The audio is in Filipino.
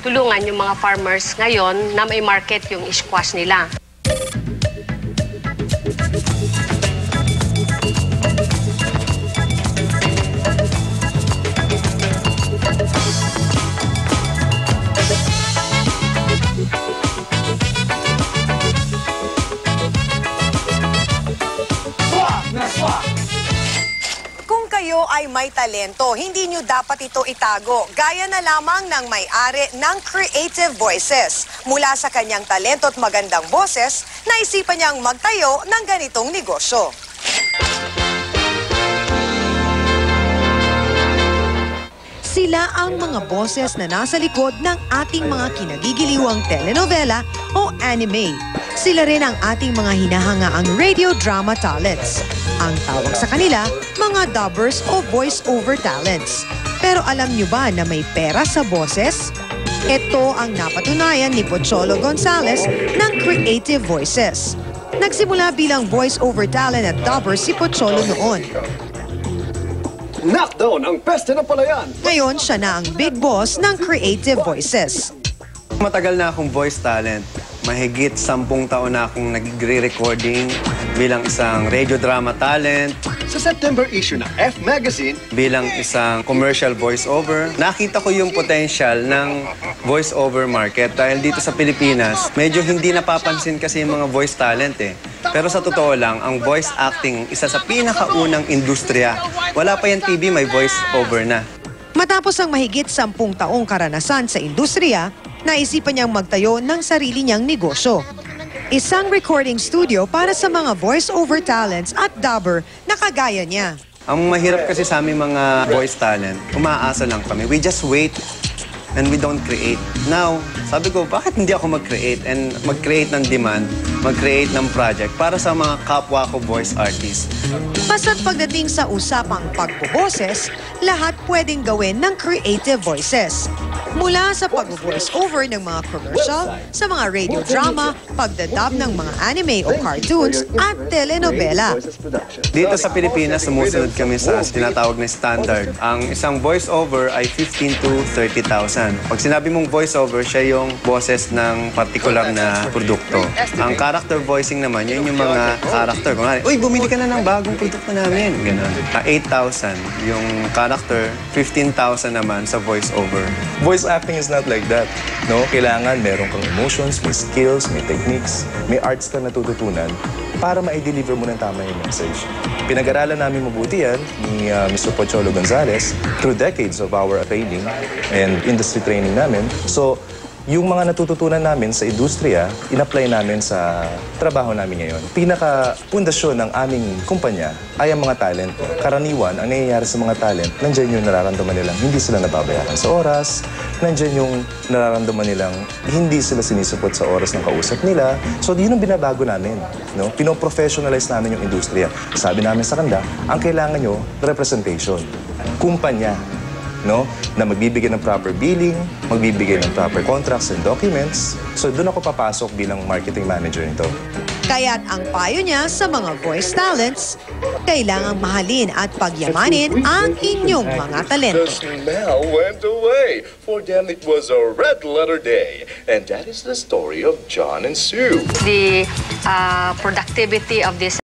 tulungan yung mga farmers ngayon na may market yung squash nila. Kung kayo ay may talento, hindi nyo dapat ito itago. Gaya na lamang ng may-ari ng Creative Voices. Mula sa kanyang talento at magandang boses, naisipan niyang magtayo ng ganitong negosyo. Sila ang mga boses na nasa likod ng ating mga kinagigiliwang telenovela o anime. Sila rin ang ating mga hinahangaang radio drama talents. Ang tawag sa kanila, mga dubbers o voice-over talents. Pero alam niyo ba na may pera sa boses? Ito ang napatunayan ni Pocholo Gonzales ng Creative Voices. Nagsimula bilang voice-over talent at dubber si Pocholo noon. Knockdown ang peste ng palayan! Ngayon, siya na ang big boss ng Creative Voices. Matagal na akong voice talent. Mahigit 10 taon na akong nagre-recording bilang isang radio drama talent. Sa September issue ng F Magazine, Bilang isang commercial voice-over. Nakita ko yung potential ng voice-over market dahil dito sa Pilipinas, medyo hindi napapansin kasi yung mga voice talent eh. Pero sa totoo lang, ang voice acting, isa sa pinakaunang industriya. Wala pa yan TV, may voice-over na. Matapos ang mahigit 10 taong karanasan sa industriya, naisipan niyang magtayo ng sarili niyang negosyo. Isang recording studio para sa mga voice-over talents at dubber na kagaya niya. Ang mahirap kasi sa aming mga voice talent, umaasa lang kami. We just wait and we don't create. Now, sabi ko, bakit hindi ako mag-create and mag-create ng demand, mag-create ng project para sa mga kapwa ko voice artists? Basta't pagdating sa usapang pagpo-boses, lahat pwedeng gawin ng Creative Voices. Mula sa pag-voice-over ng mga commercial, sa mga radio drama, pagdadub ng mga anime o cartoons, at telenovela. Dito sa Pilipinas, sumusunod kami sa tinatawag na standard. Ang isang voice-over ay 15 to 30,000. Pag sinabi mong voice-over, siya yung boses ng particular na produkto. Ang character voicing naman, yun yung mga character. Kung nga, uy, bumili ka na ng bagong produkto namin. Ganun. 8,000 yung character, 15,000 naman sa voice-over. Voice acting is not like that. No? Kailangan meron kang emotions, may skills, may techniques, may arts ka natututunan para ma-deliver mo ng tama yung message. Pinag-aralan namin mabuti yan ni Mr. Pocholo Gonzales through decades of our training and industry training namin. So, yung mga natututunan namin sa industriya, in-apply namin sa trabaho namin ngayon. Pinaka-pundasyon ng aming kumpanya ay ang mga talent. Karaniwan, ang nangyayari sa mga talent, nandiyan yung nararamdaman nilang hindi sila nababayaran sa oras, nandiyan yung nararamdaman nilang hindi sila sinisupot sa oras ng kausap nila. So, yun ang binabago namin. No? Pino-professionalize namin yung industriya. Sabi namin sa kanila, ang kailangan nyo, representation. Kumpanya. No? Na magbibigay ng proper billing, magbibigay ng proper contracts and documents. So doon ako papasok bilang marketing manager nito. Kaya't ang payo niya sa mga voice talents, kailangang mahalin at pagyamanin ang inyong mga talento. The smell went away. For them, it was a red letter day. And that is the story of John and Sue. The productivity of this